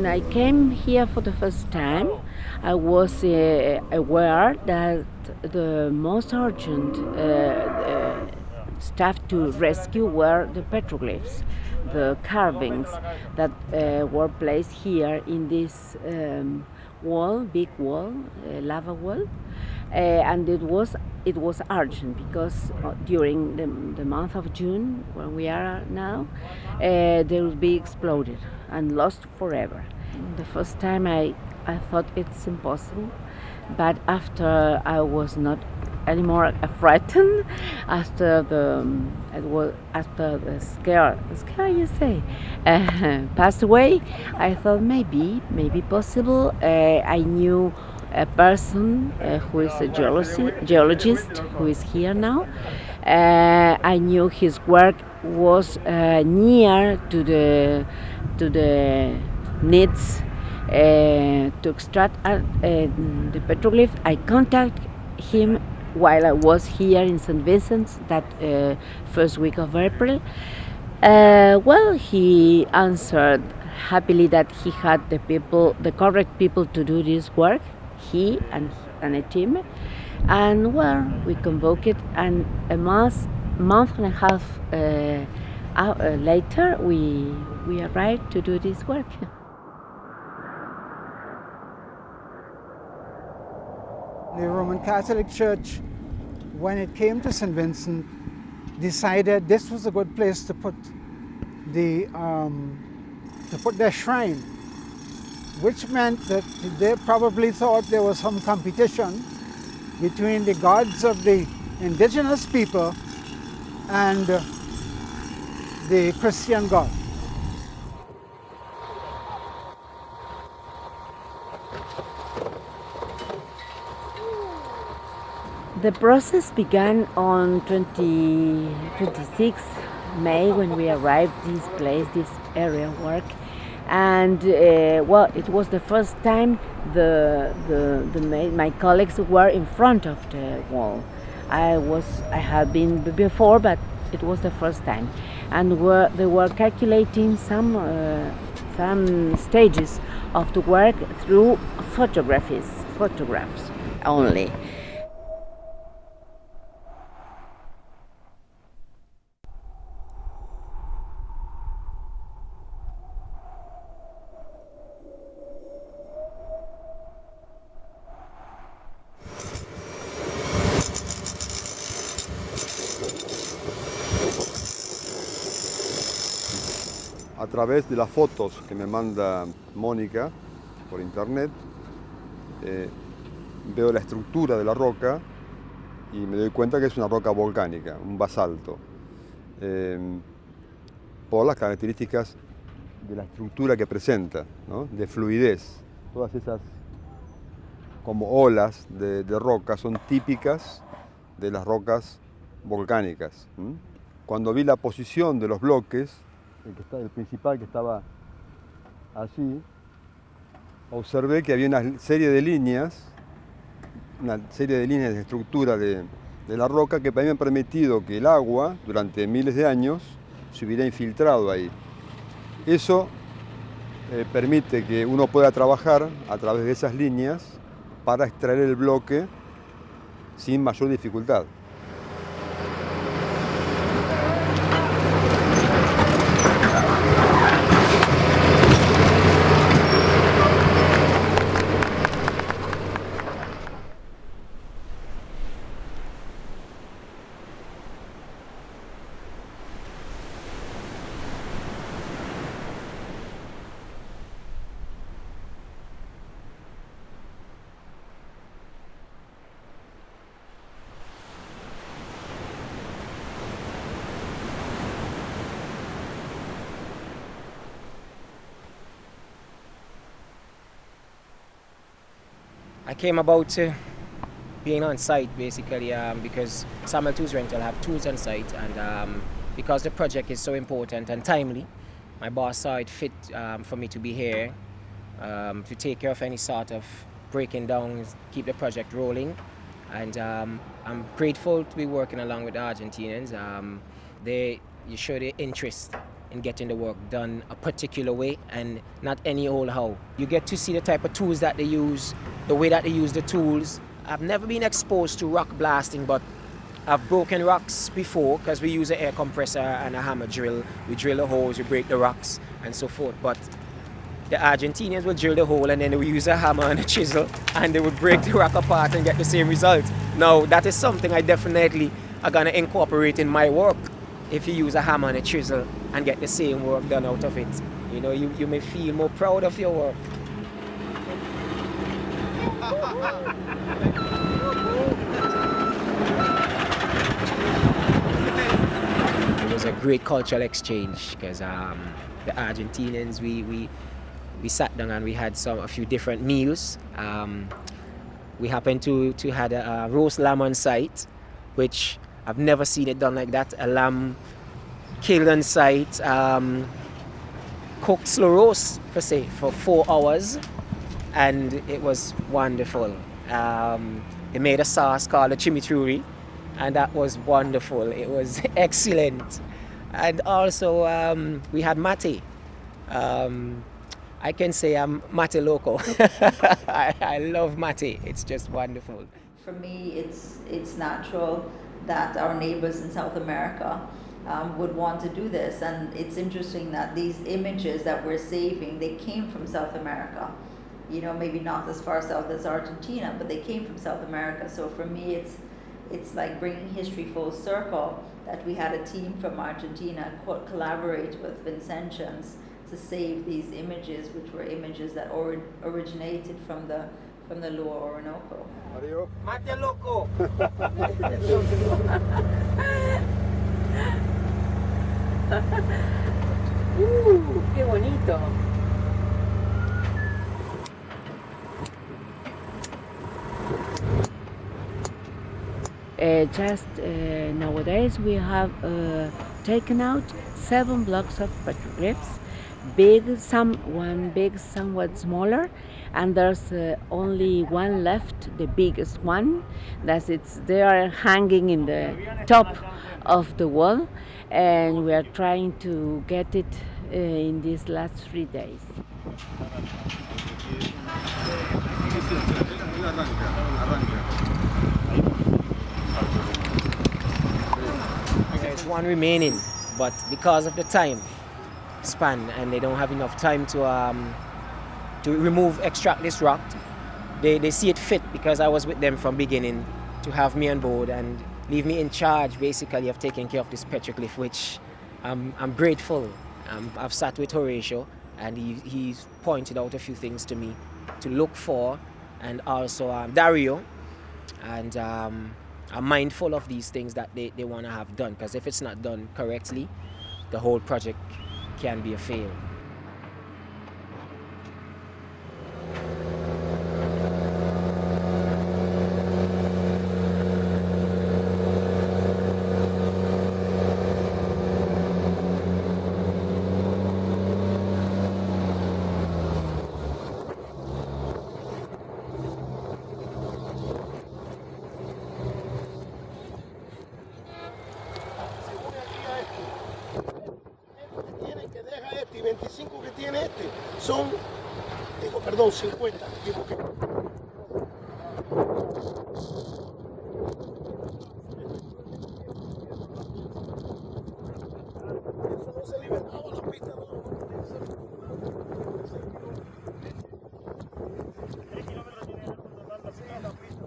when I came here for the first time, I was aware that the most urgent stuff to rescue were the petroglyphs, the carvings that were placed here in this wall, big wall, lava wall, and it was urgent because during the month of June, where we are now, they will be exploded and lost forever. The first time I thought it's impossible, but after I was not anymore frightened after the scare you say passed away. I thought maybe possible. I knew a person who is a geologist who is here now. I knew his work was near to the needs to extract the petroglyph. I contacted him while I was here in St. Vincent that first week of April. Well, he answered happily that he had the correct people to do this work, he and a team. And well, we convoked, and a month and a half later, we arrived to do this work. The Roman Catholic Church, when it came to St. Vincent, decided this was a good place to put their shrine, which meant that they probably thought there was some competition between the gods of the indigenous people and the Christian God. The process began on 26 May when we arrived this area work, and well, it was the first time my colleagues were in front of the wall. I had been before, but it was the first time, and they were calculating some stages of the work through photographs only. A través de las fotos que me manda Mónica por internet, veo la estructura de la roca y me doy cuenta que es una roca volcánica, un basalto, por las características de la estructura que presenta, ¿no? De fluidez. Todas esas como olas de roca son típicas de las rocas volcánicas. Cuando vi la posición de los bloques, el principal que estaba allí, observé que había una serie de líneas de estructura de la roca que me han permitido que el agua durante miles de años se hubiera infiltrado ahí. Eso permite que uno pueda trabajar a través de esas líneas para extraer el bloque sin mayor dificultad. I came about to being on site basically because Samuel Tools Rental have tools on site, and because the project is so important and timely, my boss saw it fit for me to be here to take care of any sort of breaking down, keep the project rolling. And I'm grateful to be working along with the Argentinians. They show their interest in getting the work done a particular way and not any old how. You get to see the type of tools that they use, the way that they use the tools. I've never been exposed to rock blasting, but I've broken rocks before because we use an air compressor and a hammer drill. We drill the holes, we break the rocks and so forth. But the Argentinians will drill the hole and then they will use a hammer and a chisel and they will break the rock apart and get the same result. Now, that is something I definitely are going to incorporate in my work. If you use a hammer and a chisel and get the same work done out of it, you know, you may feel more proud of your work. It was a great cultural exchange because the Argentinians, we sat down and we had a few different meals. We happened to had a roast lamb on site, which I've never seen it done like that. A lamb killed on site, cooked slow roast per se for 4 hours, and it was wonderful. They made a sauce called a chimichurri, and that was wonderful. It was excellent. And also we had mate. I can say I'm mate loco. I love mate. It's just wonderful. For me, it's natural that our neighbors in South America would want to do this, and it's interesting that these images that we're saving, they came from South America. You know, maybe not as far south as Argentina, but they came from South America. So for me, it's like bringing history full circle that we had a team from Argentina collaborate with Vincentians to save these images, which were images that originated from the Lower Orinoco. Mario. Mate loco. ¡Qué bonito! Nowadays we have taken out 7 blocks of petroglyphs, one big, somewhat smaller, and there's only one left, the biggest one. They are hanging in the top of the wall, and we are trying to get it in these last 3 days. There's one remaining, but because of the time span and they don't have enough time to extract this rock, they see it fit, because I was with them from beginning, to have me on board and leave me in charge basically of taking care of this petroglyph, which I'm grateful. I've sat with Horatio and he's pointed out a few things to me to look for, and also Dario, and I'm mindful of these things that they want to have done, because if it's not done correctly, the whole project can be a fail. Y 25 que tiene este son, perdón, 50. Equivoqué. Eso no se liberaba la pista, no. 3 kilómetros tiene el total de la pista.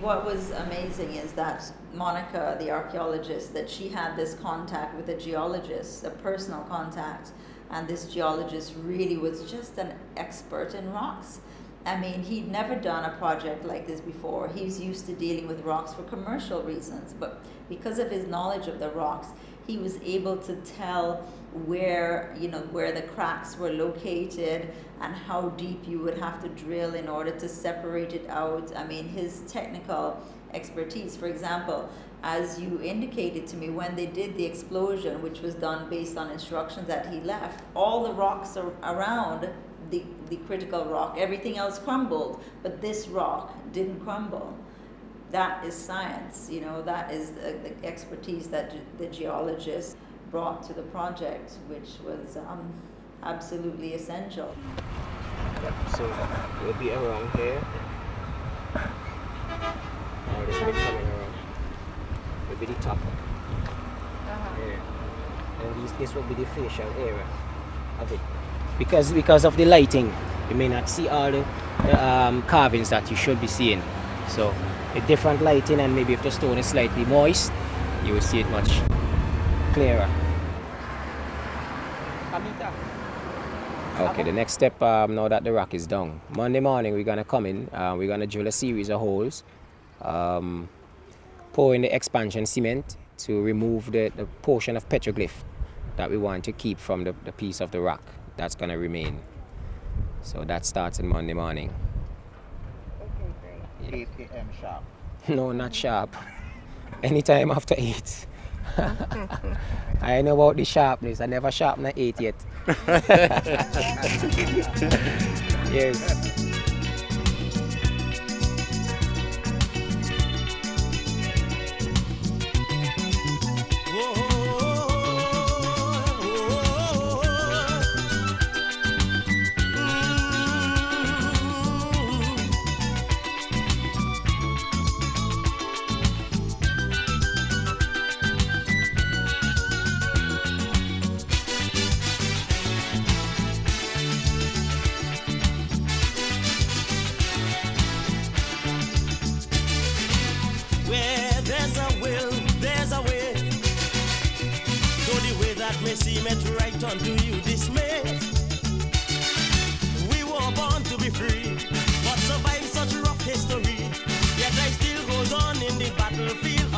what was amazing is that Monica, the archaeologist, that she had this contact with a geologist, a personal contact, and this geologist really was just an expert in rocks. I mean, he'd never done a project like this before. He's used to dealing with rocks for commercial reasons, but because of his knowledge of the rocks, he was able to tell where the cracks were located and how deep you would have to drill in order to separate it out. I mean, his technical expertise, for example, as you indicated to me, when they did the explosion, which was done based on instructions that he left, all the rocks around the critical rock, everything else crumbled, but this rock didn't crumble. That is science, that is the expertise that the geologist brought to the project, which was absolutely essential. So we'll be around here. Now this bit coming around. Will be the top. Yeah. And this will be the facial area of it. Because of the lighting, you may not see all the carvings that you should be seeing. So with different lighting, and maybe if the stone is slightly moist, you will see it much clearer. Okay, the next step, now that the rock is down, Monday morning we're gonna come in, we're gonna drill a series of holes, pour in the expansion cement to remove the portion of petroglyph that we want to keep from the piece of the rock that's gonna remain. So that starts on Monday morning. Okay, great. 8 a.m. sharp. No, not sharp. Anytime after 8. I know about the sharpness. I never sharpened at 8 yet. Yes. May seem it right unto you dismay. We were born to be free, but survive such rough history. Yet life still goes on in the battlefield.